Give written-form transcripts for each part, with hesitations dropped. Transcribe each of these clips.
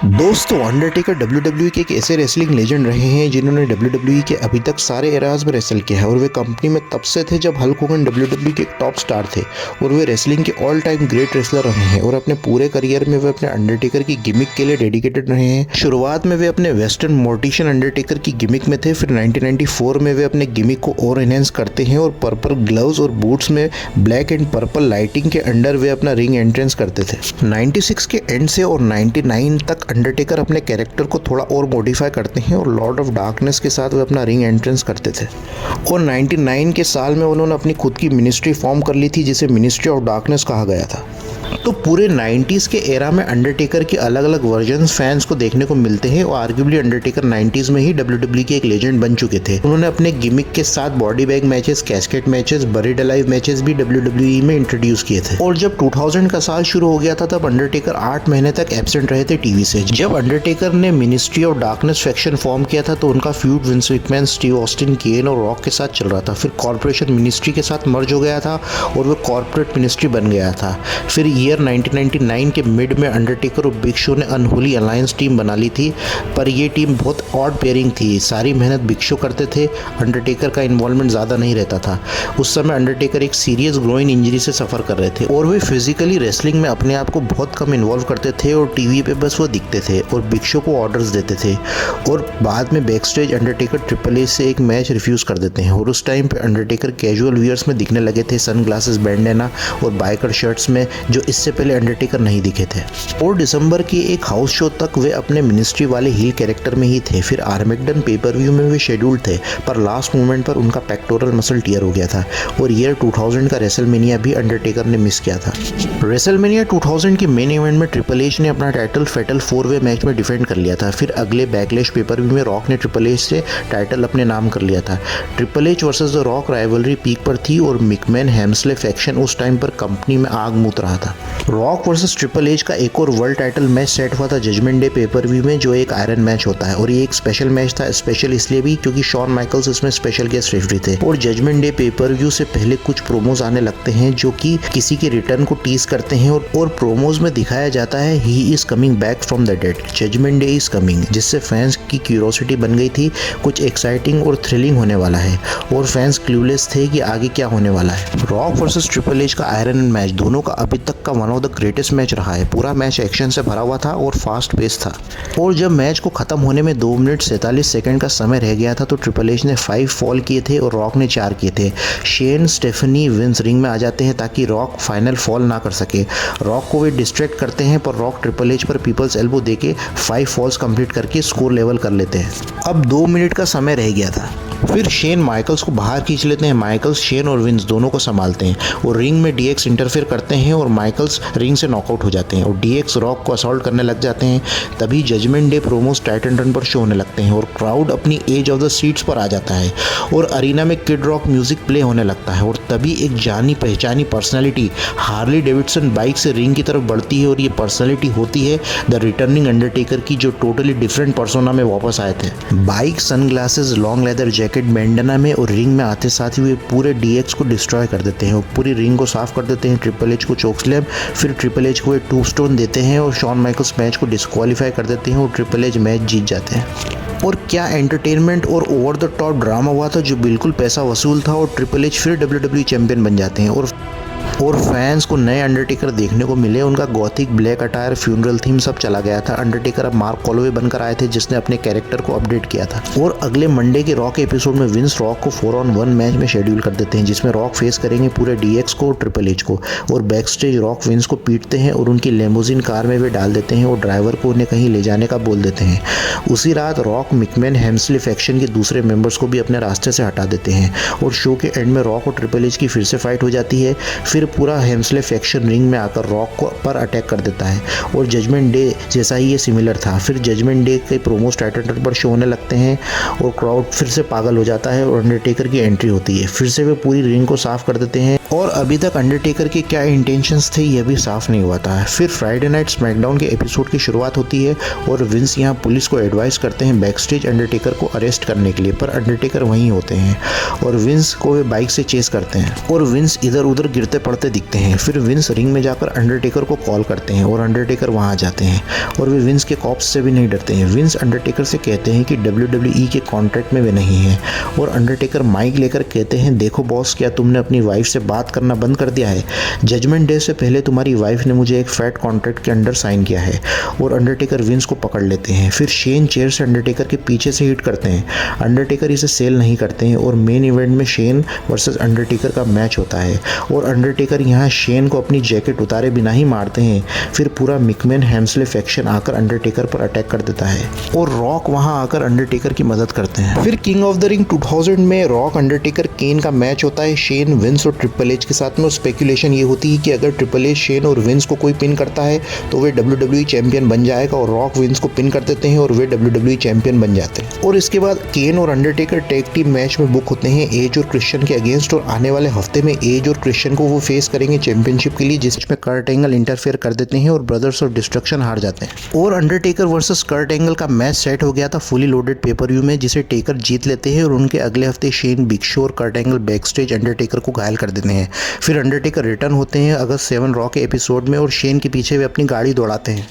दोस्तों Undertaker WWE के एक ऐसे रेसलिंग लेजेंड रहे हैं जिन्होंने डब्ल्यूडब्ल्यूई के अभी तक सारे एराज में रेसल किया है और वे कंपनी में तब से थे जब हल्क होगन डब्ल्यूडब्ल्यूई के एक टॉप स्टार थे और वे रेसलिंग के ऑल टाइम ग्रेट रेसलर रहे हैं और अपने पूरे करियर में वे अपने अंडरटेकर की गिमिक के लिए डेडिकेटेड रहे हैं। शुरुआत में वे अपने वेस्टर्न मोर्टिशियन अंडरटेकर की गिमिक में थे, फिर 1994 में वे अपने गिमिक को और एनहेंस करते हैं और पर्पल ग्लव्स और बूट्स में ब्लैक एंड पर्पल लाइटिंग के अंडर वे अपना रिंग एंट्रेंस करते थे। 96 के एंड से और 99 तक अंडरटेकर अपने कैरेक्टर को थोड़ा और मॉडिफाई करते हैं और लॉर्ड ऑफ डार्कनेस के साथ वे अपना रिंग एंट्रेंस करते थे और 99 के साल में उन्होंने अपनी खुद की मिनिस्ट्री फॉर्म कर ली थी जिसे मिनिस्ट्री ऑफ डार्कनेस कहा गया था। तो पूरे 90s के एरा में अंडरटेकर के अलग अलग वर्जन्स फैंस को देखने को मिलते हैं और आर्ग्यूबली अंडरटेकर 90s में ही डब्ल्यूडब्ल्यूई के एक लेजेंड बन चुके थे। उन्होंने अपने गिमिक के साथ body bag matches, casket matches, buried alive matches भी डब्ल्यूडब्ल्यूई में इंट्रोड्यूस किए थे। और जब 2000 का साल शुरू हो गया था तब अंडरटेकर 8 महीने तक एब्सेंट रहे थे टीवी से। जब अंडरटेकर ने Ministry of Darkness faction form किया था तो उनका feud Vince McMahon, Steve Austin, Kane और रॉक के साथ चल रहा था। फिर कॉर्पोरेशन मिनिस्ट्री के साथ मर्ज हो गया था और वो कॉर्पोरेट मिनिस्ट्री बन गया था। फिर ईयर 1999 के मिड में अंडरटेकर और बिग शो ने अनहोली अलायंस टीम बना ली थी, पर ये टीम बहुत ऑड पेयरिंग थी। सारी मेहनत बिग शो करते थे, अंडरटेकर का इन्वॉल्वमेंट ज़्यादा नहीं रहता था। उस समय अंडरटेकर एक सीरियस ग्रोइन इंजरी से सफ़र कर रहे थे और वे फिजिकली रेसलिंग में अपने आप को बहुत कम इन्वॉल्व करते थे और टीवी पे बस वो दिखते थे और बिग शो को ऑर्डर्स देते थे। और बाद में back stage Undertaker triple H से एक मैच रिफ्यूज़ कर देते हैं और उस टाइम पे अंडरटेकर कैजुअल वियर्स में दिखने लगे थे, सन ग्लासेस, बैंडेना और बाइकर शर्ट्स में, जो इससे पहले अंडरटेकर नहीं दिखे थे। और दिसंबर के एक हाउस शो तक वे अपने मिनिस्ट्री वाले हील कैरेक्टर में ही थे। फिर आर्मेगडन पेपर व्यू में वे शेड्यूल्ड थे, पर लास्ट मोमेंट पर उनका पेक्टोरल मसल टियर हो गया था और ईयर 2000 का रेसलमेनिया भी अंडरटेकर ने मिस किया था। रेसलमेनिया 2000 के मेन इवेंट में ट्रिपल एच ने अपना टाइटल फेटल 4-वे मैच में डिफेंड कर लिया था। फिर अगले बैकलैश पेपर व्यू में रॉक ने ट्रिपल एच से टाइटल अपने नाम कर लिया था। Triple H versus the rock rivalry peak पर थी और मिकमैन हेम्सले फैक्शन उस टाइम पर कंपनी में आग मूत रहा था। रॉक वर्सेस ट्रिपल एच का एक और वर्ल्ड टाइटल मैच सेट हुआ था जजमेंट डे पेपर व्यू में, जो एक आयरन मैच होता है और ये एक स्पेशल मैच था। स्पेशल इसलिए भी क्योंकि शॉन माइकल्स इसमें स्पेशल गेस्ट रेफरी थे। और जजमेंट डे पेपर व्यू से पहले कुछ प्रोमोज आने लगते हैं जो कि किसी के रिटर्न को टीज करते हैं और प्रोमोज में दिखाया जाता है he is coming back from the dead, judgement day is coming, जिससे फैंस की क्यूरियोसिटी बन गई थी कुछ एक्साइटिंग और थ्रिलिंग होने वाला है और फैंस क्लूलेस थे कि आगे क्या होने वाला है। रॉक वर्सेस ट्रिपल एच का आयरन मैच दोनों का अभी तक का one of the greatest match रहा है। पूरा मैच एक्शन से भरा हुआ था और फास्ट पेस था और जब मैच को खत्म होने में 2 मिनट 47 सेकंड का समय रह गया था तो ट्रिपल एच ने 5 फॉल किए थे और रॉक ने 4 किए थे। शेन, स्टेफनी, विंस रिंग में आ जाते हैं ताकि रॉक फाइनल फॉल ना कर सके। रॉक को वे डिस्ट्रैक्ट करते हैं पर रॉक ट्रिपल एच पर पीपल्स एल्बो देके 5 फॉल्स कंप्लीट करके स्कोर लेवल कर लेते हैं। अब 2 मिनट का समय रह गया था। फिर शेन माइकल्स को बाहर खींच लेते हैं। माइकल्स शेन और विंस दोनों को संभालते हैं और रिंग में डीएक्स इंटरफेयर करते हैं और माइकल्स रिंग से नॉकआउट हो जाते हैं और डीएक्स रॉक को असॉल्ट करने लग जाते हैं। तभी judgement day promos Titantron पर शो होने लगते हैं और क्राउड अपनी एज ऑफ द सीट्स पर आ जाता है और अरीना में किड रॉक म्यूजिक प्ले होने लगता है और तभी एक जानी पहचानी पर्सनैलिटी हार्ली डेविडसन बाइक से रिंग की तरफ बढ़ती है और ये पर्सनैलिटी होती है द रिटर्निंग अंडरटेकर की, जो टोटली डिफरेंट पर्सोना में वापस आए थे। Bike, sunglasses, long leather jacket, bandana में और रिंग में आते साथ ही वे पूरे डीएक्स को डिस्ट्रॉय कर देते हैं और पूरी रिंग को साफ कर देते हैं। ट्रिपल एच को चोकस्लैम, फिर ट्रिपल एच को एक टूबस्टोन देते हैं और शॉन माइकल्स मैच को डिस्क्वालीफाई कर देते हैं और ट्रिपल एच मैच जीत जाते हैं। और क्या एंटरटेनमेंट और ओवर द टॉप ड्रामा हुआ था जो बिल्कुल पैसा वसूल था और ट्रिपल एच फिर डब्ल्यूडब्ल्यूई चैंपियन बन जाते हैं और फैंस को नए अंडरटेकर देखने को मिले। उनका Gothic black attire, funeral theme सब चला गया था। अंडरटेकर अब मार्क कॉलोवे बनकर आए थे जिसने अपने कैरेक्टर को अपडेट किया था। और अगले मंडे के रॉक एपिसोड में विंस रॉक को 4-on-1 मैच में शेड्यूल कर देते हैं जिसमें रॉक फेस करेंगे पूरे डीएक्स को और ट्रिपल एच को। और बैक स्टेज रॉक विंस को पीटते हैं और उनकी लेमोजिन कार में वे डाल देते हैं और ड्राइवर को उन्हें कहीं ले जाने का बोल देते हैं। उसी रात रॉक मिकमैन हेम्सले फैक्शन के दूसरे मेंबर्स को भी अपने रास्ते से हटा देते हैं और शो के एंड में रॉक और ट्रिपल एच की फिर से फाइट हो जाती है। फिर पूरा हेम्सले फैक्शन रिंग में आकर रॉक को पर अटैक कर देता है और जजमेंट डे जैसा ही ये सिमिलर था। फिर जजमेंट डे के प्रोमोस टाइटन पर शो होने लगते हैं और क्राउड फिर से पागल हो जाता है और अंडरटेकर की एंट्री होती है। फिर से वे पूरी रिंग को साफ कर देते हैं और अभी तक अंडरटेकर के क्या इंटेंशंस थे ये भी साफ नहीं हुआ था। फिर फ्राइडे नाइट स्मैकडाउन के एपिसोड की शुरुआत होती है और विंस यहाँ पुलिस को एडवाइस करते हैं बैकस्टेज अंडरटेकर को अरेस्ट करने के लिए, पर अंडरटेकर वहीं होते हैं और विंस को वे बाइक से चेस करते हैं और विंस इधर उधर गिरते पड़ते दिखते हैं। फिर विंस रिंग में जाकर अंडरटेकर को कॉल करते हैं और अंडरटेकर वहाँ आ जाते हैं और वे विंस के कॉप्स से भी नहीं डरते हैं। विंस अंडरटेकर से कहते हैं कि WWE के कॉन्ट्रैक्ट में वे नहीं हैं और अंडरटेकर माइक लेकर कहते हैं, देखो बॉस, क्या तुमने अपनी वाइफ से बात करना बंद कर दिया है? जजमेंट डे से पहले तुम्हारी वाइफ ने मुझे एक फैट कॉन्ट्रैक्ट के अंडर साइन किया है। और अंडरटेकर विंस को पकड़ लेते हैं। फिर शेन चेयर से अंडरटेकर के पीछे से हिट करते हैं। अंडरटेकर इसे सेल नहीं करते हैं और मेन इवेंट में शेन वर्सेस अंडरटेकर का मैच होता है और अंडरटेकर यहाँ शेन को अपनी जैकेट उतारे बिना ही मारते हैं। फिर पूरा मिकमैन हैम्सले फैक्शन आकर अंडरटेकर पर अटैक कर देता है और रॉक वहाँ आकर अंडरटेकर की मदद करते हैं। फिर किंग ऑफ द रिंग 2000 में रॉक अंडरटेकर केन का मैच होता है शेन, विंस और ट्रिपल एच के साथ में। स्पेकुलेशन ये होती है कि अगर ट्रिपल एच, शेन और विंस को कोई पिन करता है तो वे WWE चैंपियन बन जाएगा और रॉक विंस को पिन कर देते हैं और वे WWE चैंपियन बन जाते हैं। और इसके बाद केन और अंडरटेकर टैग टीम मैच में बुक होते हैं एज और क्रिश्चियन के अगेंस्ट और आने वाले हफ्ते में एज और क्रिश्चियन को वो फेस करेंगे चैंपियनशिप के लिए, जिसमें कर्ट एंगल इंटरफेयर कर देते हैं और ब्रदर्स और डिस्ट्रक्शन हार जाते हैं। और अंडरटेकर वर्सेस कर्ट एंगल का मैच सेट हो गया था फुली लोडेड पेपर व्यू में, जिसे टेकर जीत लेते हैं और उनके अगले हफ्ते शेन, बिग शो और Kurt Angle backstage Undertaker को घायल कर देते हैं। फिर अंडरटेकर रिटर्न होते हैं अगस्त 7 रॉ के एपिसोड में और शेन के पीछे वे अपनी गाड़ी दौड़ाते हैं।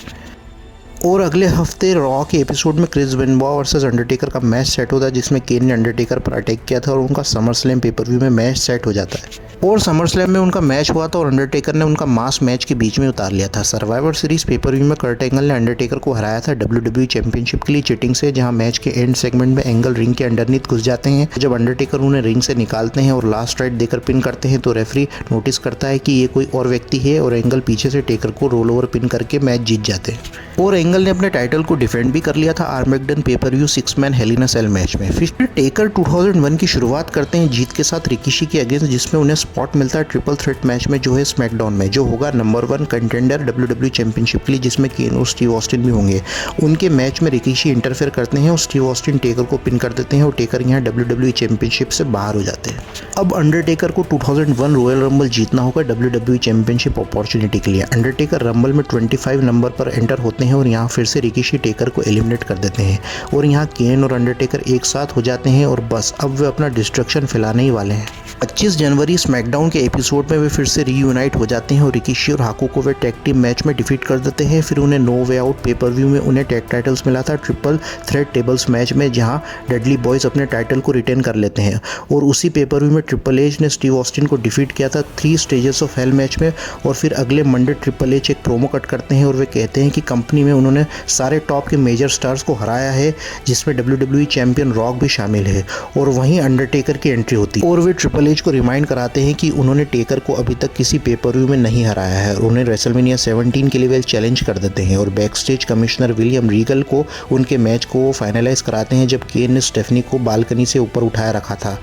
और अगले हफ्ते रॉ के एपिसोड में क्रिस बेनबॉ वर्सेस अंडरटेकर का मैच सेट होता है, जिसमें केन ने अंडरटेकर पर अटैक किया था और उनका समर स्लैम पेपर व्यू में मैच सेट हो जाता है। और समर स्लैम में उनका मैच हुआ था और अंडरटेकर ने उनका मास मैच के बीच में उतार लिया था। सर्वाइवर सीरीज पेपर व्यू में कर्ट एंगल ने अंडरटेकर को हराया था WWE चैंपियनशिप के लिए चीटिंग से, जहां मैच के एंड सेगमेंट में एंगल रिंग के अंडरनीथ घुस जाते हैं। जब अंडरटेकर उन्हें रिंग से निकालते हैं और लास्ट राइट देकर पिन करते हैं तो रेफरी नोटिस करता है कि ये कोई और व्यक्ति है और एंगल पीछे से टेकर को रोल ओवर पिन करके मैच जीत जाते हैं। और एंगल ने अपने टाइटल को डिफेंड भी कर लिया था आर्मेगडन पेपर व्यू 6 मैन हेल इन अ सेल मैच में। फिर टेकर 2001 की शुरुआत करते हैं जीत के साथ रिकीशी के अगेंस्ट, जिसमें उन्हें स्पॉट मिलता है ट्रिपल थ्रेट मैच में जो है स्मैकडाउन में, जो होगा नंबर 1 कंटेंडर WWE चैंपियनशिप के लिए, जिसमें केन और स्टीव ऑस्टिन भी होंगे। उनके मैच में रिकीशी इंटरफेयर करते हैं और स्टीव ऑस्टिन टेकर को पिन कर देते हैं और टेकर यहाँ WWE चैंपियनशिप से बाहर हो जाते हैं। अब अंडरटेकर को 2001 रॉयल रंबल जीतना होगा WWE चैंपियनशिप अपॉर्चुनिटी के लिए। अंडरटेकर रंबल में 25 नंबर पर एंटर होते हैं और यहाँ फिर से रिकीशी टेकर को एलिमिनेट कर देते हैं और यहाँ केन और अंडरटेकर एक साथ हो जाते हैं और बस अब वे अपना डिस्ट्रक्शन फैलाने ही वाले हैं। 25 जनवरी स्मैकडाउन के एपिसोड में वे फिर से रीयूनाइट हो जाते हैं और रिकीशी और हाकू को वे टैग टीम मैच में डिफीट कर देते हैं। फिर उन्हें No Way Out pay per view में उन्हें टैग टाइटल्स मिला था ट्रिपल थ्रेट टेबल्स मैच में, जहां डेडली बॉयज अपने टाइटल को रिटेन कर लेते हैं। और उसी पेपर व्यू में ट्रिपल एच ने स्टीव ऑस्टिन को डिफीट किया था 3 स्टेजेस ऑफ हेल मैच में। और फिर अगले मंडे ट्रिपल एच एक प्रोमो कट करते हैं और वे कहते हैं कि कंपनी में उन्होंने सारे टॉप के मेजर स्टार्स को हराया है, जिसमें WWE चैंपियन रॉक भी शामिल है। और वहीं अंडरटेकर की एंट्री होती है और वे ट्रिपल एच को रिमाइंड कराते हैं कि उन्होंने टेकर को अभी तक किसी पेपर व्यू में नहीं हराया है और उन्हें रेसलमेनिया 17 के लिए वे चैलेंज कर देते हैं। और back stage commissioner William Regal को उनके मैच को फाइनलाइज कराते हैं, जब केन ने स्टेफनी को बालकनी से ऊपर उठाया रखा था,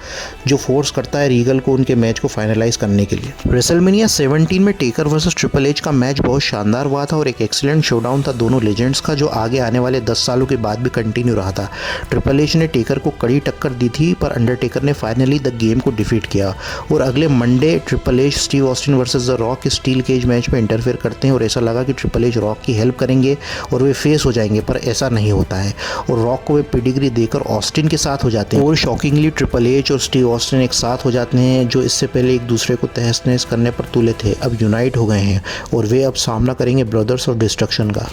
जो फोर्स करता है रीगल को उनके मैच को फाइनलाइज करने के लिए। रेसलमेनिया 17 में टेकर वर्सेस ट्रिपल एच का मैच बहुत शानदार हुआ था और एक एक्सीलेंट शोडाउन था दोनों लेजेंड्स का, जो आगे आने वाले 10 सालों के बाद भी कंटिन्यू रहा था। ट्रिपल एच ने टेकर को कड़ी टक्कर दी थी, पर अंडरटेकर ने फाइनली द गेम को डिफीट किया। और अगले Monday triple H Steve Austin versus the rock के स्टील केज मैच में इंटरफेयर करते हैं और ऐसा लगा कि ट्रिपल एच रॉक की हेल्प करेंगे और वे फेस हो जाएंगे, पर ऐसा नहीं होता है और रॉक को वे पेडिग्री देकर ऑस्टिन के साथ हो जाते हैं। और शॉकिंगली ट्रिपल एच और स्टीव ऑस्टिन एक साथ हो जाते हैं, जो इससे पहले एक दूसरे को तहस नहस करने पर तुले थे, अब यूनाइट हो गए हैं और वे अब सामना करेंगे ब्रदर्स और डिस्ट्रक्शन का।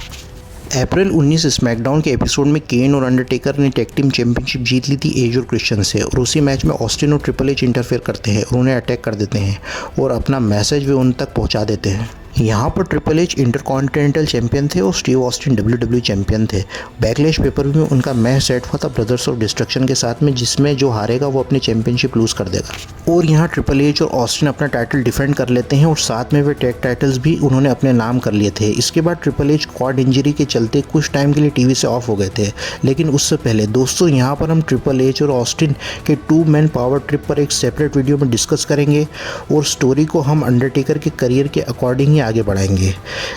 अप्रैल 19 स्मैकडाउन के एपिसोड में केन और अंडरटेकर ने टैग टीम चैंपियनशिप जीत ली थी एज और क्रिश्चियन से। और उसी मैच में ऑस्टिन और ट्रिपल एच इंटरफेयर करते हैं और उन्हें अटैक कर देते हैं और अपना मैसेज वे उन तक पहुंचा देते हैं। यहाँ पर ट्रिपल एच इंटरकॉन्टिनेंटल चैंपियन थे और स्टीव ऑस्टिन WWE चैंपियन थे। बैकलैश पेपर में उनका मैच सेट हुआ था ब्रदर्स ऑफ डिस्ट्रक्शन के साथ में, जिसमें जो हारेगा वो अपनी चैंपियनशिप लूज कर देगा। और यहाँ ट्रिपल एच और ऑस्टिन अपना टाइटल डिफेंड कर लेते हैं और साथ में वे टैग टाइटल्स भी उन्होंने अपने नाम कर लिए थे। इसके बाद ट्रिपल एच क्वाड इंजरी के चलते कुछ टाइम के लिए टीवी से ऑफ हो गए थे, लेकिन उससे पहले दोस्तों यहाँ पर हम ट्रिपल एच और ऑस्टिन के 2 मैन पावर ट्रिप पर एक सेपरेट वीडियो में डिस्कस करेंगे और स्टोरी को हम अंडरटेकर के करियर के अकॉर्डिंग ही आगे बढ़ाएंगे।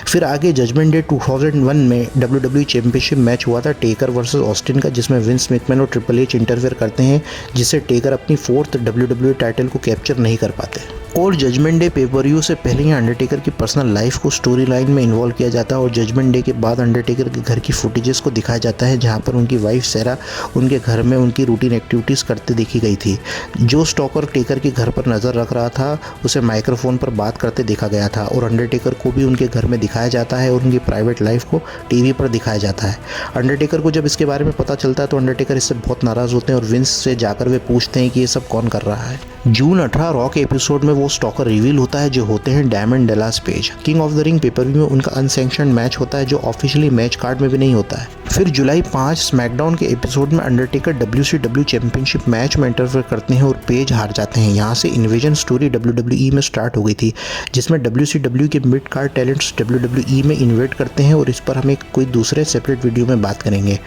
फिर आगे जजमेंट डे 2001 में WWE चैंपियनशिप मैच हुआ था टेकर वर्सेस ऑस्टिन का, जिसमें विंस मैकमैन और ट्रिपल एच इंटरफेयर करते हैं, जिससे टेकर अपनी 4th WWE टाइटल को कैप्चर नहीं कर पाते। और जजमेंट डे पेपर-व्यू से पहले ही अंडरटेकर की पर्सनल लाइफ को स्टोरी लाइन में इन्वॉल्व किया जाता है और जजमेंट डे के बाद अंडरटेकर के घर की फुटेजेस को दिखाया जाता है, जहां पर उनकी वाइफ सैरा उनके घर में उनकी रूटीन एक्टिविटीज़ करते देखी गई थी। जो स्टॉकर टेकर के घर पर नज़र रख रहा था उसे माइक्रोफोन पर बात करते देखा गया था और अंडरटेकर को भी उनके घर में दिखाया जाता है और उनकी प्राइवेट लाइफ को टीवी पर दिखाया जाता है। अंडरटेकर को जब इसके बारे में पता चलता है तो अंडरटेकर इससे बहुत नाराज़ होते हैं और विंस से जाकर वे पूछते हैं कि ये सब कौन कर रहा है। जून 18 रॉ के एपिसोड में वो स्टॉकर रिवील होता है जो होते हैं Damon Dallas page. King of the ring paper-view में उनका अनसैंक्शन्ड मैच होता है जो ऑफिशियली मैच कार्ड में भी नहीं होता है। फिर जुलाई 5 स्मैकडाउन के एपिसोड में अंडरटेकर WCW चैंपियनशिप मैच में इंटरफेयर करते हैं और पेज हार जाते हैं। यहाँ से इन्वेजन स्टोरी WWE में स्टार्ट हो गई थी, जिसमें WCW के मिड कार्ड टैलेंट्स WWE में इन्वेट करते हैं और इस पर हम एक कोई दूसरे सेपरेट वीडियो में बात करेंगे।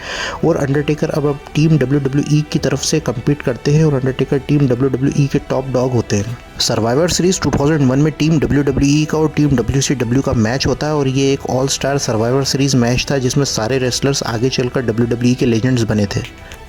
और अंडरटेकर अब टीम WWE की तरफ से कम्पीट करते हैं और अंडरटेकर टीम WWE के टॉप डॉग होते हैं। सर्वाइवर सीरीज 2001 में टीम WWE का और टीम WCW का मैच होता है और ये एक all star survivor series match था जिसमें सारे रेसलर्स आगे चलकर WWE के लेजेंड्स बने थे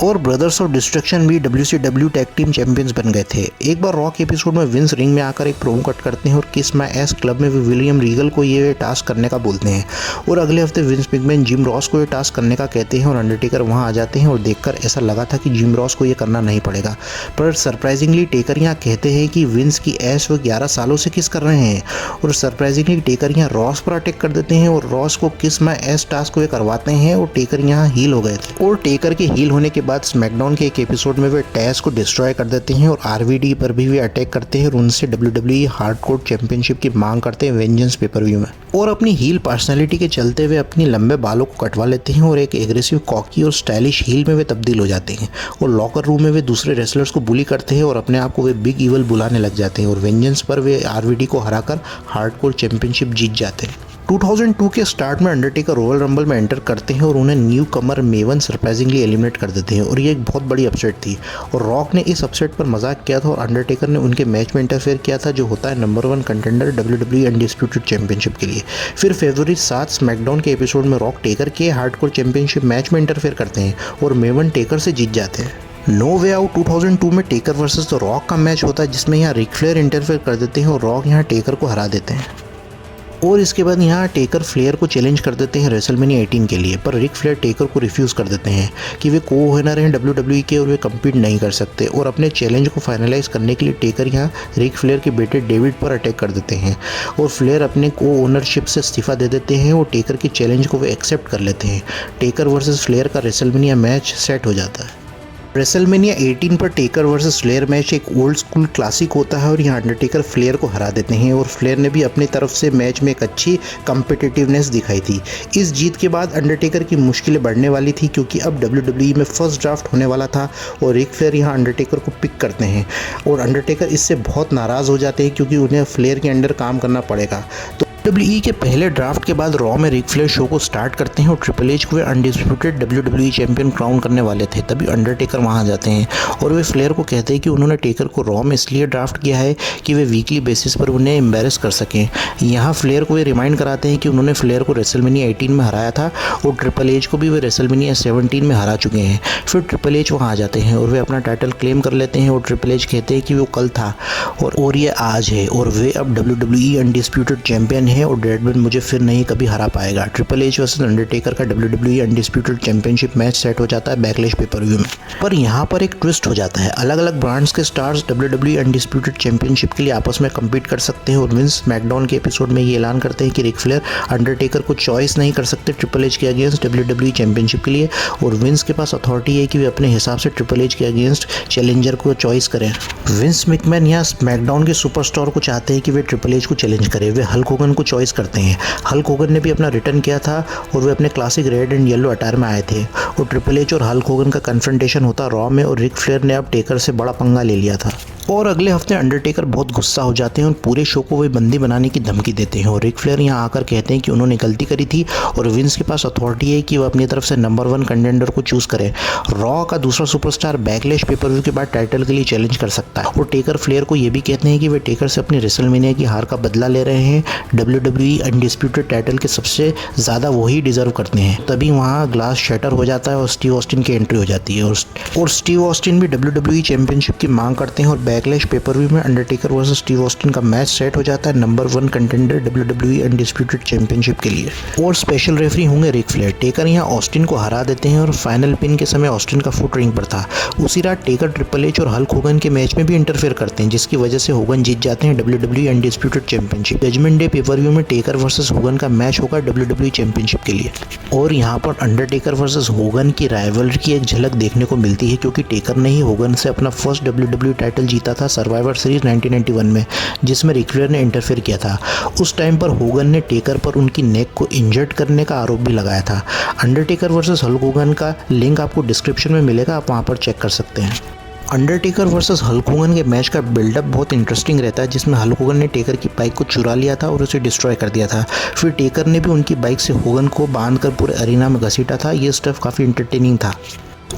और ब्रदर्स ऑफ डिस्ट्रक्शन भी WCW टैग टीम चैंपियंस बन गए थे। एक बार रॉक एपिसोड में विंस रिंग में आकर एक प्रोमो कट करते हैं और किस माय एस क्लब में वे विलियम रीगल को ये टास्क करने का बोलते हैं और अगले हफ्ते विंस मैकमैन जिम रॉस को ये टास्क करने का कहते हैं और अंडरटेकर वहां आ जाते हैं और देखकर ऐसा लगा था कि जिम रॉस को ये करना नहीं पड़ेगा, पर सरप्राइजिंगली टेकर यहाँ कहते हैं कि विंस की एस वो 11 सालों से किस कर रहे हैं और सरप्राइजिंगली टेकर यहाँ रॉस पर अटैक कर देते हैं और रॉस को किस माय एस टास्क को ये करवाते हैं और टेकर यहाँ हील हो गए थे। और टेकर के हील होने के बाद स्मैकडाउन के एक एपिसोड में वे टैस को डिस्ट्रॉय कर देते हैं और RVD पर भी वे अटैक करते हैं और उनसे WWE हार्डकोर चैंपियनशिप की मांग करते हैं वेंजेंस पेपर-व्यू में। और अपनी हील पर्सनैलिटी के चलते वे अपनी लंबे बालों को कटवा लेते हैं और एक एग्रेसिव कॉकी और स्टाइलिश हील में वे तब्दील हो जाते हैं और लॉकर रूम में वे दूसरे रेसलर्स को बुली करते हैं और अपने आप को वे बिग इवल बुलाने लग जाते हैं और वेंजेंस पर वे RVD को हराकर हार्डकोर चैंपियनशिप जीत जाते हैं। 2002 के स्टार्ट में अंडरटेकर रॉयल रंबल में एंटर करते हैं और उन्हें न्यू कमर मेवन सरप्राइजिंगली एलिमिनेट कर देते हैं और ये एक बहुत बड़ी अपसेट थी और रॉक ने इस अपसेट पर मजाक किया था और अंडरटेकर ने उनके मैच में इंटरफेयर किया था जो होता है number 1 contender WWE undisputed championship के लिए। फिर फरवरी 7 स्मैकडाउन के एपिसोड में रॉक टेकर के हार्डकोर चैंपियनशिप मैच में इंटरफेयर करते हैं और मेवन टेकर से जीत जाते हैं। नो वे आउट 2002 में टेकर वर्सेस द रॉक का मैच होता है जिसमें यहाँ रिक फ्लेयर इंटरफेयर कर देते हैं और रॉक यहाँ टेकर को हरा देते हैं और इसके बाद यहाँ टेकर फ्लेयर को चैलेंज कर देते हैं रेसलमेनिया 18 के लिए, पर रिक फ्लेयर टेकर को रिफ्यूज़ कर देते हैं कि वे को ओनर हैं WWE के और वे कम्पीट नहीं कर सकते और अपने चैलेंज को फाइनलाइज करने के लिए टेकर यहाँ रिक फ्लेयर के बेटे डेविड पर अटैक कर देते हैं और फ्लेयर अपने को ओनरशिप से इस्तीफा दे देते हैं और टेकर के चैलेंज को वे एक्सेप्ट कर लेते हैं। टेकर वर्सेस फ्लेयर का रेसलमेनिया मैच सेट हो जाता है। रेसलमेनिया 18 पर टेकर वर्सेस फ्लेयर मैच एक ओल्ड स्कूल क्लासिक होता है और यहाँ अंडरटेकर फ्लेयर को हरा देते हैं और फ्लेयर ने भी अपनी तरफ से मैच में एक अच्छी कम्पिटिटिवनेस दिखाई थी। इस जीत के बाद अंडरटेकर की मुश्किलें बढ़ने वाली थी क्योंकि अब WWE में फर्स्ट ड्राफ्ट होने वाला था और रिक फ्लेयर यहाँ अंडरटेकर को पिक करते हैं और अंडरटेकर इससे बहुत नाराज़ हो जाते हैं क्योंकि उन्हें फ्लेयर के अंडर काम करना पड़ेगा। तो WWE के पहले ड्राफ्ट के बाद रॉ में रिक फ्लेयर शो को स्टार्ट करते हैं और ट्रिपल एच को वे अनडिस्प्यूटेड WWE चैंपियन क्राउन करने वाले थे, तभी अंडरटेकर वहां आ जाते हैं और वे फ्लेयर को कहते हैं कि उन्होंने टेकर को रॉ में इसलिए ड्राफ्ट किया है कि वे वीकली बेसिस पर उन्हें एम्बेरस कर सकें। यहाँ फ्लेयर को वे रिमाइंड कराते हैं कि उन्होंने फ्लेयर को रेसलमेनिया 18 में हराया था और ट्रिपल एच को भी वे रेसलमेनिया 17 में हरा चुके हैं। फिर ट्रिपल एच वहाँ आ जाते हैं और वे अपना टाइटल क्लेम कर लेते हैं और ट्रिपल एच कहते हैं कि वो कल था और ये आज है और वे अब WWE अनडिस्प्यूटेड चैंपियन है और डेडमैन मुझे फिर नहीं कभी हरा पाएगा। ट्रिपल एच वर्सेस अंडरटेकर का WWE undisputed championship match set हो जाता है बैकलैश पेपर-व्यू में। पर यहाँ पर एक ट्विस्ट हो जाता है, अलग अलग ब्रांड्स के स्टार्स WWE अनडिस्प्यूटेड चैंपियनशिप के लिए आपस में कम्पीट कर सकते हैं और विंस मैकडाउन के एपिसोड में ये ऐलान करते हैं कि रिक फ्लेयर अंडरटेकर को चॉइस नहीं कर सकते ट्रिपल एच के अगेंस्ट WWE चैंपियनशिप के लिए और विंस के पास अथॉरिटी है कि वे अपने हिसाब से ट्रिपल एच के अगेंस्ट चैलेंजर को चॉइस करें। विंस मैकमैन यहाँ स्मैकडाउन के सुपरस्टार को चाहते हैं कि वे ट्रिपल एच को चैलेंज करें। वे हल्क होगन को चॉइस करते हैं। हल्क होगन ने भी अपना रिटर्न किया था और वे अपने classic red and yellow attire में आए थे और ट्रिपल एच और हल्क होगन का कन्फ्रंटेशन होता रॉ में और रिक फ्लेयर ने अब टेकर से बड़ा पंगा ले लिया था। और अगले हफ्ते अंडरटेकर बहुत गुस्सा हो जाते हैं और पूरे शो को वे बंदी बनाने की धमकी देते हैं और रिक फ्लेयर यहाँ आकर कहते हैं कि उन्होंने गलती करी थी और विंस के पास अथॉरिटी है कि वह अपनी तरफ से नंबर 1 कंटेंडर को चूज करे। रॉ का दूसरा सुपरस्टार बैकलैश पेपर व्यू के बाद टाइटल के लिए चैलेंज कर सकता है और टेकर फ्लेयर को यह भी कहते हैं कि वे टेकर से अपनी रेसलमेनिया की हार का बदला ले रहे हैं। WWE अनडिस्प्यूटेड टाइटल के सबसे ज़्यादा वही डिजर्व करते हैं। तभी वहाँ ग्लास शटर हो जाता है और स्टीव ऑस्टिन की एंट्री हो जाती है और स्टीव ऑस्टिन भी WWE चैंपियनशिप की मांग करते हैं और बैकलैश पेपर व्यू में अंडरटेकर वर्सेस स्टीव ऑस्टिन का मैच सेट हो जाता है number 1 contender WWE undisputed championship के लिए। और स्पेशल रेफरी होंगे रिक फ्लेयर। टेकर यहाँ ऑस्टिन को हरा देते हैं और फाइनल पिन के समय ऑस्टिन का फुट रिंग पर था। उसी रात टेकर ट्रिपल एच और हल्क होगन के मैच में भी इंटरफेयर करते हैं जिसकी वजह से होगन जीत जाते हैं WWE undisputed championship. Judgement Day pay per view में टेकर वर्सेस होगन का मैच होगा WWE चैंपियनशिप के लिए और यहाँ पर अंडरटेकर वर्सेस होगन की राइवलरी की एक झलक देखने को मिलती है क्योंकि टेकर ने ही होगन से अपना फर्स्ट WWE टाइटल जीता था सर्वाइवर सीरीज 1991 में, जिसमें रिक फ्लेयर ने इंटरफेयर किया था। उस टाइम पर होगन ने टेकर पर उनकी नेक को इंजर्ड करने का आरोप भी लगाया था। अंडरटेकर वर्सेस हल्क होगन का लिंक आपको डिस्क्रिप्शन में मिलेगा, आप वहाँ पर चेक कर सकते हैं। अंडरटेकर वर्सेस हल्क होगन के मैच का बिल्डअप बहुत इंटरेस्टिंग रहता है जिसमें हल्क होगन ने टेकर की बाइक को चुरा लिया था और उसे डिस्ट्रॉय कर दिया था। फिर टेकर ने भी उनकी बाइक से होगन को बांधकर पूरे अरीना में घसीटा था। ये स्टफ काफ़ी इंटरटेनिंग था।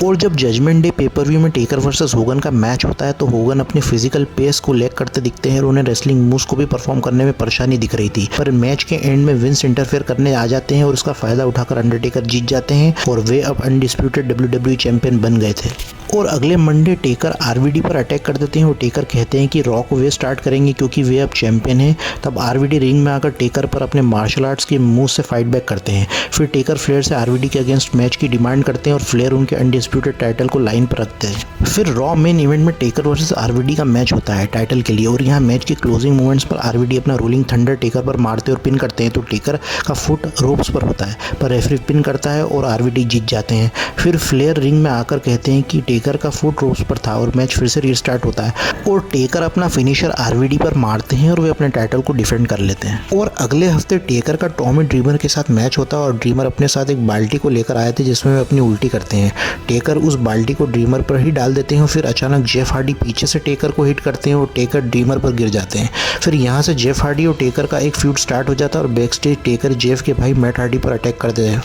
और जब जजमेंट डे पेपर व्यू में टेकर वर्सेस होगन का मैच होता है तो होगन अपने फिजिकल पेस को लैक करते दिखते हैं और उन्हें रेसलिंग मूव्स को भी परफॉर्म करने में परेशानी दिख रही थी। पर मैच के एंड में विंस इंटरफेयर करने आ जाते हैं और उसका फायदा उठाकर अंडरटेकर जीत जाते हैं और वे अब अनडिस्प्यूटेड WWE चैंपियन बन गए थे। और अगले मंडे टेकर RVD पर अटैक कर देते हैं और टेकर कहते हैं कि रॉ को वे स्टार्ट करेंगे क्योंकि वे अब चैंपियन हैं। तब RVD रिंग में आकर टेकर पर अपने मार्शल आर्ट्स के मूव से फाइट बैक करते हैं। फिर टेकर फ्लेयर से RVD के अगेंस्ट मैच की डिमांड करते हैं और फ्लेयर उनके अनडिस्प्यूटेड टाइटल को लाइन पर रखते हैं। फिर रॉ मेन इवेंट में टेकर वर्सेस RVD का मैच होता है टाइटल के लिए और यहाँ मैच के क्लोजिंग मोमेंट्स पर RVD अपना रोलिंग थंडर टेकर पर मारते और पिन करते हैं तो टेकर का फुट रोप्स पर होता है पर रेफरी पिन करता है और RVD जीत जाते हैं। फिर फ्लेयर रिंग में आकर कहते हैं कि टेकर का फुट रोप्स पर था और मैच फिर से रीस्टार्ट होता है और टेकर अपना फिनिशर RVD पर मारते हैं और वे अपने टाइटल को डिफेंड कर लेते हैं। और अगले हफ्ते टेकर का टॉमी ड्रीमर के साथ मैच होता है और ड्रीमर अपने साथ एक बाल्टी को लेकर आए थे जिसमें वे अपनी उल्टी करते हैं। टेकर उस बाल्टी को ड्रीमर पर ही डाल देते हैं और फिर अचानक जेफ हार्डी पीछे से टेकर को हिट करते हैं और टेकर ड्रीमर पर गिर जाते हैं। फिर यहाँ से जेफ हार्डी और टेकर का एक फ्यूड स्टार्ट हो जाता है और बैक स्टेज टेकर जेफ के भाई मैट हार्डी पर अटैक कर देते हैं।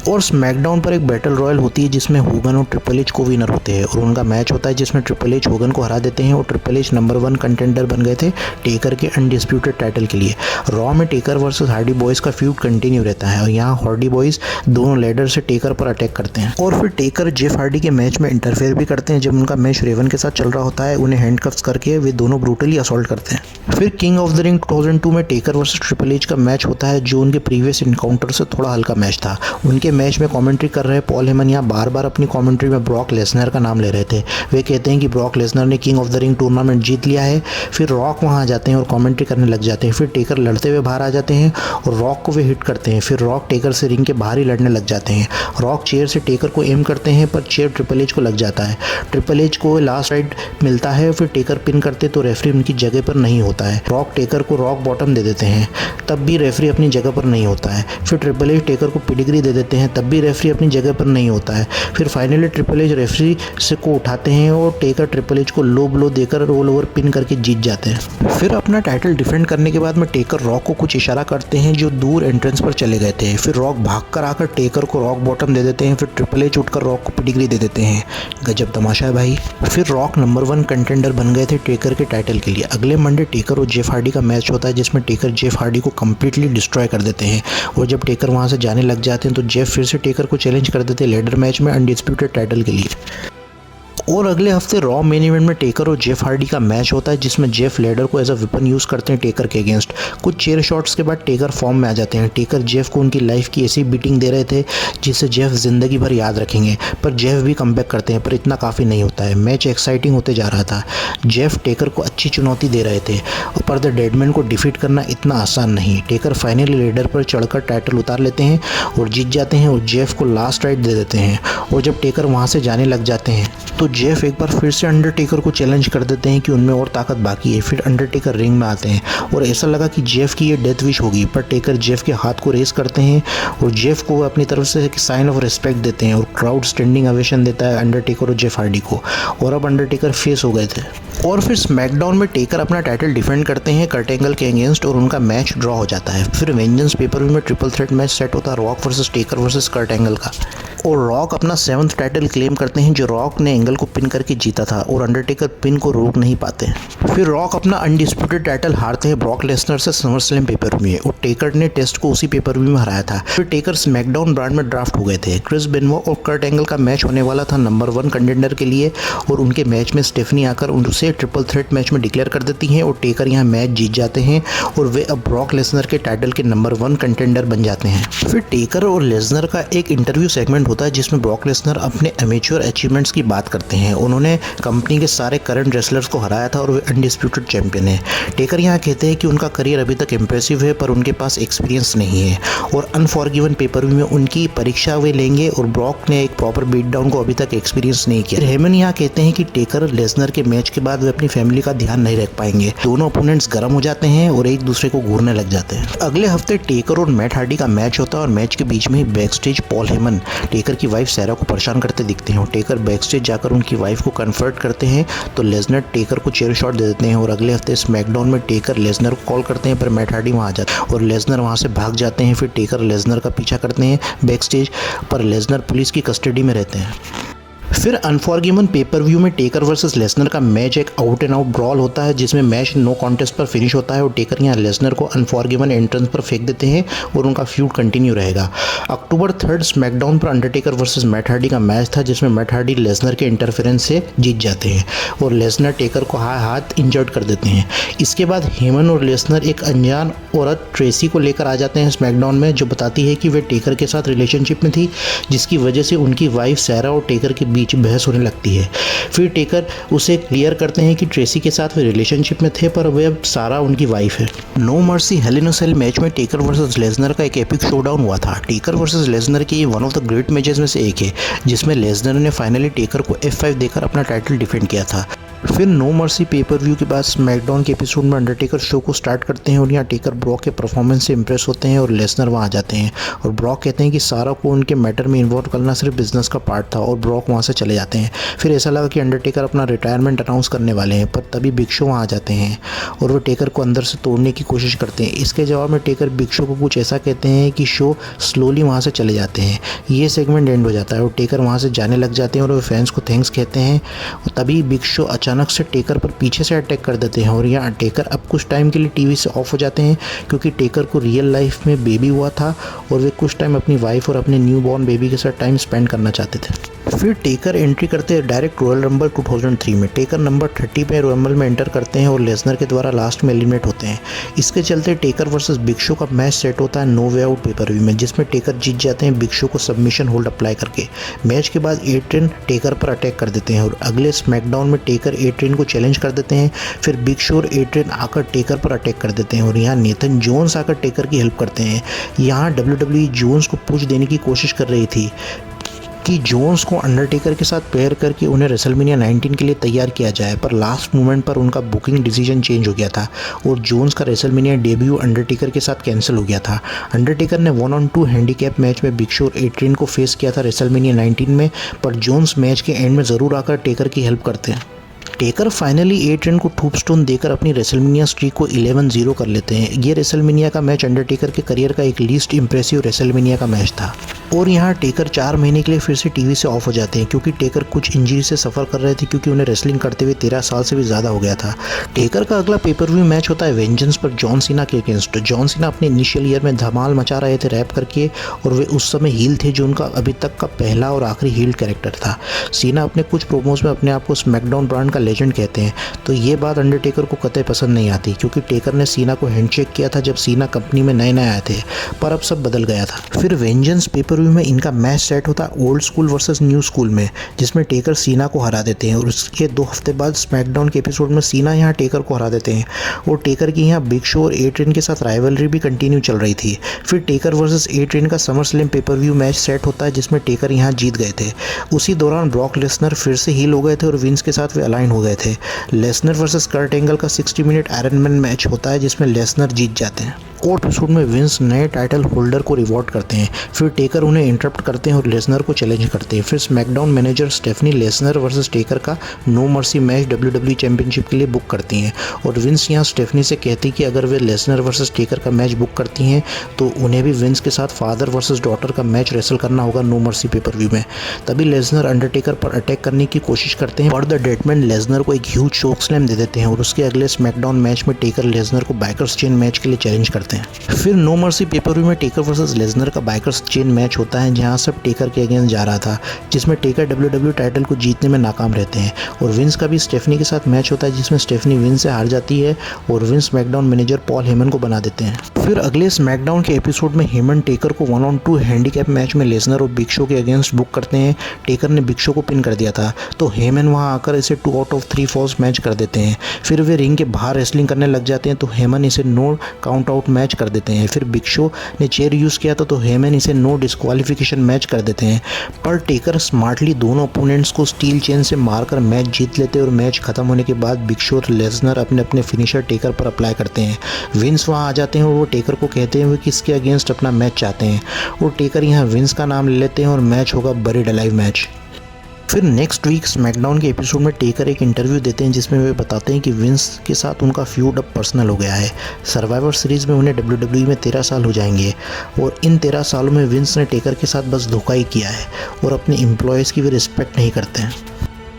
और स्मैकडाउन पर एक बैटल रॉयल होती है जिसमें होगन और ट्रिपल एच को विनर होते हैं और उनका मैच होता है जिसमें ट्रिपल एच होगन को हरा देते हैं और ट्रिपल एच नंबर 1 कंटेंडर बन गए थे टेकर के अनडिस्प्यूटेड टाइटल के लिए। रॉ में टेकर वर्सेस हार्डी बॉयज़ का फ्यूड कंटिन्यू रहता है और यहाँ हार्डी बॉयज़ दोनों लेडर से टेकर पर अटैक करते हैं और फिर टेकर जेफ हार्डी के मैच में इंटरफेयर भी करते हैं। जब उनका मैच रेवन के साथ चल रहा होता है उन्हें हैंडकफ्स करके वे दोनों ब्रूटली असॉल्ट करते हैं। फिर किंग ऑफ द रिंग 2002 में टेकर वर्सेस ट्रिपल एच का मैच होता है जो उनके प्रीवियस इनकाउंटर से थोड़ा हल्का मैच था। उनके मैच में कॉमेंट्री कर रहे पॉल हेमन यहाँ बार बार अपनी कमेंट्री में ब्रॉक लेसनर का नाम ले रहे थे। वे कहते हैं कि ब्रॉक लेसनर ने King of the Ring tournament जीत लिया है। फिर रॉक वहाँ आ जाते हैं और कमेंट्री करने लग जाते हैं। फिर टेकर लड़ते हुए बाहर आ जाते हैं और रॉक को वे हिट करते हैं। फिर रॉक टेकर से रिंग के बाहर ही लड़ने लग जाते हैं। रॉक चेयर से टेकर को एम करते हैं पर चेयर ट्रिपल एच को लग जाता है। ट्रिपल एच को लास्ट राइड मिलता है। फिर टेकर पिन करते तो रेफरी उनकी जगह पर नहीं होता है। रॉक टेकर को रॉक बॉटम दे देते हैं तब भी रेफरी अपनी जगह पर नहीं होता है। फिर ट्रिपल एच टेकर को पिडिग्री दे देते हैं तब भी रेफरी अपनी जगह पर नहीं होता है। फिर फाइनली ट्रिपल एच रेफरी से को उठाते हैं और टेकर ट्रिपल एच को लो ब्लो देकर रोल ओवर पिन करके जीत जाते हैं। फिर अपना टाइटल डिफेंड करने के बाद में टेकर रॉक को कुछ इशारा करते हैं जो दूर एंट्रेंस पर चले गए थे। फिर रॉक भागकर आकर टेकर को रॉक बॉटम दे देते हैं। फिर ट्रिपल एच उठकर रॉक को पिडिग्री दे देते हैं। गजब तमाशा है भाई। फिर रॉक नंबर 1 कंटेंडर बन गए थे टेकर के टाइटल के लिए। अगले मंडे टेकर और जेफ हार्डी का मैच होता है जिसमें टेकर जेफ हार्डी को कंप्लीटली डिस्ट्रॉय कर देते हैं और जब टेकर वहां से जाने लग जाते हैं तो जेफ फिर से टेकर को चैलेंज कर देते हैं लेडर मैच में अनडिस्प्यूटेड टाइटल के लिए। और अगले हफ्ते रॉ मेन इवेंट में टेकर और जेफ हार्डी का मैच होता है जिसमें जेफ लेडर को एज अ वेपन यूज़ करते हैं टेकर के अगेंस्ट। कुछ चेयर शॉट्स के बाद टेकर फॉर्म में आ जाते हैं। टेकर जेफ को उनकी लाइफ की ऐसी बीटिंग दे रहे थे जिसे जेफ जिंदगी भर याद रखेंगे पर जेफ भी कमबैक करते हैं पर इतना काफ़ी नहीं होता है। मैच एक्साइटिंग होते जा रहा था। जेफ टेकर को अच्छी चुनौती दे रहे थे पर द डेडमैन को डिफीट करना इतना आसान नहीं। टेकर फाइनली लेडर पर चढ़कर टाइटल उतार लेते हैं और जीत जाते हैं और जेफ को लास्ट राइड दे देते हैं। और जब टेकर वहाँ से जाने लग जाते हैं तो तो जेफ एक बार फिर से अंडरटेकर को चैलेंज कर देते हैं कि उनमें और ताकत बाकी है। फिर अंडरटेकर रिंग में आते हैं और ऐसा लगा कि जेफ की ये डेथ विश होगी, पर टेकर जेफ के हाथ को रेस करते हैं और जेफ को अपनी तरफ से एक साइन ऑफ रिस्पेक्ट देते हैं और क्राउड स्टैंडिंग ओवेशन देता है अंडरटेकर और जेफ हार्डी को। और अब अंडरटेकर फेस हो गए थे। और फिर स्मैकडाउन में टेकर अपना टाइटल डिफेंड करते हैं कर्ट एंगल के अगेंस्ट और उनका मैच ड्रॉ हो जाता है। फिर वेंजेंस पेपर व्यू में ट्रिपल थ्रेट मैच सेट होता है Rock versus Taker versus Kurt Angle का, और रॉक अपना 7th टाइटल क्लेम करते हैं जो रॉक ने एंगल को पिन करके जीता था और अंडरटेकर पिन को रोक नहीं पाते। फिर रॉक अपना अनडिस्प्यूटेड टाइटल हारते हैं ब्रॉक लेसनर से समरस्लैम पेपर व्यू में और टेकर ने टेस्ट को उसी पेपर व्यू में हराया था। फिर टेकर स्मैकडाउन ब्रांड में ड्राफ्ट हो गए थे। क्रिस बेनोट और कर्ट एंगल का मैच होने वाला था नंबर 1 कंटेंडर के लिए और उनके मैच में स्टेफनी आकर उनसे ट्रिपल थ्रेट मैच में डिक्लेयर कर देती हैं और टेकर यहाँ मैच जीत जाते हैं और वे अब ब्रॉक लेसनर के टाइटल के नंबर 1 कंटेंडर बन जाते हैं। फिर टेकर और लेसनर का एक इंटरव्यू सेगमेंट होता है जिसमें ब्रॉक लेसनर अपने एमेच्योर अचीवमेंट्स की बात करते हैं। उन्होंने कंपनी के सारे करंट रेसलर्स को हराया था और वे अनडिस्प्यूटेड चैंपियन है। टेकर यहाँ कहते हैं कि उनका करियर अभी तक इंप्रेसिव है पर उनके पास एक्सपीरियंस नहीं है और अनफॉरगिवन पेपर व्यू में उनकी परीक्षा वे लेंगे और ब्रॉक ने एक प्रॉपर बीट डाउन को अभी तक एक्सपीरियंस नहीं किया। हेमन यहाँ कहते हैं कि टेकर लेसनर के मैच के बाद वे अपनी फैमिली का ध्यान नहीं रख पाएंगे। दोनों ओपोनेंट्स गर्म हो जाते हैं और एक दूसरे को घूरने लग जाते हैं। अगले हफ्ते टेकर और मैट हार्डी का मैच होता है और मैच के बीच में ही back stage Paul Heyman Taker की वाइफ सैरा को परेशान करते दिखते हैं और टेकर बैक स्टेज जाकर उनकी वाइफ को कन्फर्ट करते हैं तो लेसनर टेकर को चेयर शॉट दे देते हैं और अगले हफ्ते स्मैकडाउन में टेकर लेसनर को कॉल करते हैं पर मैट हार्डी वहाँ आ जाते हैं और लेसनर वहाँ से भाग जाते हैं। फिर टेकर लेसनर का पीछा करते हैं बैक स्टेज पर लेसनर पुलिस की कस्टडी में रहते हैं। फिर अनफॉरगिवन पेपर व्यू में टेकर वर्सेस लेसनर का मैच एक आउट एंड आउट ब्रॉल होता है जिसमें मैच नो कॉन्टेस्ट पर फिनिश होता है और टेकर यहाँ लेसनर को अनफॉरगिवन एंट्रेंस पर फेंक देते हैं और उनका फ्यूड कंटिन्यू रहेगा। अक्टूबर 3 स्मैकडाउन पर अंडरटेकर वर्सेस मैट हार्डी का मैच था जिसमें मैट हार्डी लेसनर के इंटरफेरेंस से जीत जाते हैं और लेसनर टेकर को हाथ इंजर्ड कर देते हैं। इसके बाद हेमन और लेसनर एक अनजान औरत ट्रेसी को लेकर आ जाते हैं स्मैकडाउन में जो बताती है कि वे टेकर के साथ रिलेशनशिप में थी जिसकी वजह से उनकी वाइफ सैरा और टेकर के बीच बहस होने लगती है। फिर टेकर उसे क्लियर करते हैं कि ट्रेसी के साथ वे रिलेशनशिप में थे पर वे अब सारा उनकी वाइफ है। नो मर्सी हेल इन अ सेल मैच में टेकर वर्सेस लेसनर का एक एपिक शोडाउन हुआ था। टेकर वर्सेस लेसनर की ये one of the great matches में से एक है जिसमें लेसनर ने फाइनली टेकर को F5 देकर अपना टाइटल डिफेंड किया था। फिर नो मर्सी पेपर व्यू के बाद स्मैकडाउन के एपिसोड में अंडरटेकर शो को स्टार्ट करते हैं और यहाँ टेकर ब्रॉक के परफॉर्मेंस से इंप्रेस होते हैं और लेसनर वहाँ आ जाते हैं और ब्रॉक कहते हैं कि सारा को उनके मैटर में इन्वॉल्व करना सिर्फ बिजनेस का पार्ट था और ब्रॉक वहाँ से चले जाते हैं। फिर ऐसा लगा कि अंडरटेकर अपना रिटायरमेंट अनाउंस करने वाले हैं पर तभी बिग शो वहाँ आ जाते हैं और वो टेकर को अंदर से तोड़ने की कोशिश करते हैं। इसके जवाब में टेकर बिग शो को कुछ ऐसा कहते हैं कि शो स्लोली वहाँ से चले जाते हैं। ये सेगमेंट एंड हो जाता है और टेकर वहाँ से जाने लग जाते हैं और वे फैंस को थैंक्स कहते हैं और तभी बिग शो अचानक से टेकर पर पीछे से अटैक कर देते हैं और यहाँ टेकर अब कुछ टाइम के लिए टीवी से ऑफ हो जाते हैं क्योंकि टेकर को रियल लाइफ में बेबी हुआ था और वे कुछ टाइम अपनी वाइफ और अपने न्यू बॉर्न बेबी के साथ टाइम स्पेंड करना चाहते थे। फिर टेकर एंट्री करते हैं डायरेक्ट रॉयल रंबल 2003 में। टेकर नंबर 30 पे रंबल में एंटर करते हैं और लेसनर के द्वारा लास्ट में एलिमिनेट होते हैं। इसके चलते टेकर वर्सेस बिग शो का मैच सेट होता है No Way Out pay per view में जिसमें टेकर जीत जाते हैं बिग शो को सबमिशन होल्ड अप्लाई करके। मैच के बाद एट्रेन टेकर पर अटैक कर देते हैं और अगले स्मैकडाउन में टेकर एट्रेन को चैलेंज कर देते हैं। फिर बिग शो और एट्रेन आकर टेकर पर अटैक कर देते हैं और यहाँ नेथन जोन्स आकर टेकर की हेल्प करते हैं। यहाँ WWE जोन्स को पुश देने की कोशिश कर रही थी कि जोन्स को अंडरटेकर के साथ पेयर करके उन्हें रेसलमेनिया 19 के लिए तैयार किया जाए पर लास्ट मोमेंट पर उनका बुकिंग डिसीजन चेंज हो गया था और जोन्स का रेसलमेनिया डेब्यू अंडरटेकर के साथ कैंसिल हो गया था। अंडरटेकर ने 1-on-2 हैंडीकैप मैच में बिग शो और एट्रेन को फेस किया था रेसलमेनिया 19 में पर जोन्स मैच के एंड में ज़रूर आकर टेकर की हेल्प करते हैं। टेकर फाइनली एट्रेन को टूबस्टोन देकर अपनी रेसलमेनिया स्ट्रीक को 11-0 कर लेते हैं। ये रेसलमेनिया का मैच अंडरटेकर के करियर का एक लीस्ट इंप्रेसिव रेसलमेनिया का मैच था और यहाँ टेकर 4 महीने के लिए फिर से टीवी से ऑफ हो जाते हैं क्योंकि टेकर कुछ इंजरी से सफ़र कर रहे थे क्योंकि उन्हें रेसलिंग करते हुए 13 साल से भी ज़्यादा हो गया था। टेकर का अगला पेपर व्यू मैच होता है वेंजेंस पर जॉन सीना के अगेंस्ट। जॉन सीना अपने इनिशियल ईयर में धमाल मचा रहे थे रैप करके और वे उस समय हील थे जो उनका अभी तक का पहला और आखिरी हील कैरेक्टर था। सीना अपने कुछ प्रोमोज में अपने आप को स्मैकडाउन ब्रांड का लेजेंड कहते हैं। तो ये बात अंडरटेकर को कतई पसंद नहीं आती, क्योंकि टेकर ने सीना को हैंडशेक किया था जब सीना कंपनी में नए नए आए थे, पर अब सब बदल गया था। फिर वेंजेंस पेपर व्यू में इनका मैच सेट होता है old school versus new school में, जिसमें टेकर सीना को हरा देते हैं और उसके 2 हफ्ते बाद स्मैकडाउन के एपिसोड में सीना यहाँ टेकर को हरा देते हैं और टेकर की यहाँ बिग शो और ए ट्रेन के साथ राइवलरी भी कंटिन्यू चल रही थी। फिर टेकर वर्सेस ए ट्रेन का summer slam pay per view match set होता है, जिसमें टेकर यहाँ जीत गए थे। उसी दौरान ब्रॉक लेसनर फिर से हील हो गए थे और विंस के साथ वे अलाइन हो गए थे। लेसनर वर्सेस कर्ट एंगल का 60 मिनट आयरन मैन मैच होता है, जिसमें लेसनर जीत जाते हैं और एपिसोड में विंस नए टाइटल होल्डर को रिवॉर्ड करते हैं। फिर टेकर उन्हें इंटरप्ट करते हैं और लेसनर को चैलेंज करते हैं। फिर SmackDown manager Stephanie Lesnar versus Taker का No Mercy match WWE championship के लिए बुक करती हैं और विंस यहाँ स्टेफनी से कहती कि अगर वे लेसनर वर्सेस टेकर का मैच बुक करती हैं तो उन्हें भी विंस के साथ फादर वर्सेस डॉटर का मैच रेसल करना होगा नो मर्सी पेपर व्यू में। तभी लेसनर अंडरटेकर पर अटैक करने की कोशिश करते हैं, पर द डेडमैन लेसनर को एक ह्यूज चोक स्लैम दे देते हैं और उसके अगले स्मैकडाउन मैच में टेकर लेसनर को बाइकर्स चेन मैच के लिए चैलेंज करते हैं। फिर नो मर्सी पेपर व्यू में टेकर वर्सेस लेसनर का बाइकर्स चेन मैच होता है, जहां सब टेकर के अगेंस्ट जा रहा था, जिसमें टेकर WWE टाइटल को जीतने में नाकाम रहते हैं और विंस का भी स्टेफनी के साथ मैच होता है, जिसमें स्टेफनी विंस से हार जाती है और Vince SmackDown manager Paul Heyman को बना देते हैं। फिर अगले स्मैकडाउन के एपिसोड में हेमन टेकर को 1-on-2 हैंडीकैप मैच में लेसनर और बिग शो के अगेंस्ट बुक करते हैं। टेकर ने बिग शो को पिन कर दिया था, तो हेमन वहां आकर इसे 2 आउट ऑफ 3 फॉल्स मैच कर देते हैं। फिर वे रिंग के बाहर रेसलिंग करने लग जाते हैं, तो हेमन इसे नो काउंट आउट मैच कर देते हैं। फिर बिग शो ने चेयर यूज़ किया था, तो हेमन इसे नो डिस्क्वालिफिकेशन मैच कर देते हैं, पर टेकर स्मार्टली दोनों अपोनेंट्स को स्टील चेन से मारकर मैच जीत लेते हैं और मैच खत्म होने के बाद बिग शो और लेसनर अपने अपने फिनिशर टेकर पर अप्लाई करते हैं। विंस वहां आ जाते हैं और वो टेकर को कहते हैं वे किसके अगेंस्ट अपना मैच चाहते हैं और टेकर यहाँ विंस का नाम ले लेते हैं और मैच होगा बरीड अलाइव मैच। फिर नेक्स्ट वीक स्मैकडाउन के एपिसोड में टेकर एक इंटरव्यू देते हैं, जिसमें वे बताते हैं कि विंस के साथ उनका फ्यूड अब पर्सनल हो गया है। सर्वाइवर सीरीज़ में उन्हें WWE में 13 साल हो जाएंगे और इन 13 सालों में विंस ने टेकर के साथ बस धोखा ही किया है और अपने एम्प्लॉयज़ की वे रिस्पेक्ट नहीं करते हैं।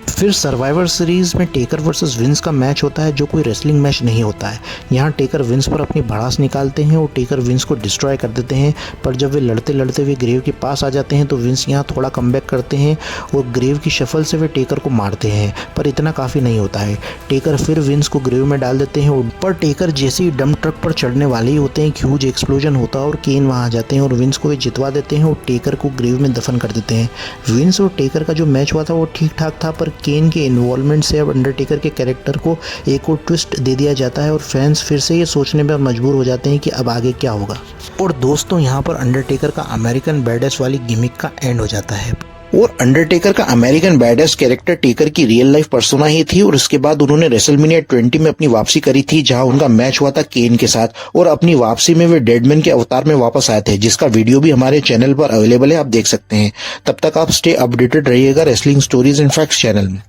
फिर सर्वाइवर सीरीज़ में टेकर वर्सेस विंस का मैच होता है, जो कोई रेसलिंग मैच नहीं होता है। यहाँ टेकर विंस पर अपनी भड़ास निकालते हैं और टेकर विंस को डिस्ट्रॉय कर देते हैं, पर जब वे लड़ते लड़ते वे ग्रेव के पास आ जाते हैं तो विंस यहाँ थोड़ा कमबैक करते हैं और ग्रेव की शफल से वे टेकर को मारते हैं, पर इतना काफ़ी नहीं होता है। टेकर फिर विंस को ग्रेव में डाल देते हैं, पर टेकर जैसे ही डंप ट्रक पर चढ़ने वाले ही होते हैं, ह्यूज एक्सप्लोजन होता है और केन वहाँ आ जाते हैं और विंस को वे जितवा देते हैं और टेकर को ग्रेव में दफन कर देते हैं। विंस और टेकर का जो मैच हुआ था वो ठीक ठाक था, पर केन के इन्वॉल्वमेंट से अब अंडरटेकर के कैरेक्टर को एक और ट्विस्ट दे दिया जाता है और फैंस फिर से ये सोचने में मजबूर हो जाते हैं कि अब आगे क्या होगा। और दोस्तों, यहाँ पर अंडरटेकर का अमेरिकन बैडेस वाली गिमिक का एंड हो जाता है और अंडरटेकर का अमेरिकन बैडेस कैरेक्टर टेकर की रियल लाइफ पर्सोना ही थी और उसके बाद उन्होंने रेसलमेनिया 20 में अपनी वापसी करी थी, जहां उनका मैच हुआ था केन के साथ और अपनी वापसी में वे डेडमैन के अवतार में वापस आए थे, जिसका वीडियो भी हमारे चैनल पर अवेलेबल है, आप देख सकते हैं। तब तक आप स्टे अपडेटेड रहिएगा wrestling stories and facts channel में।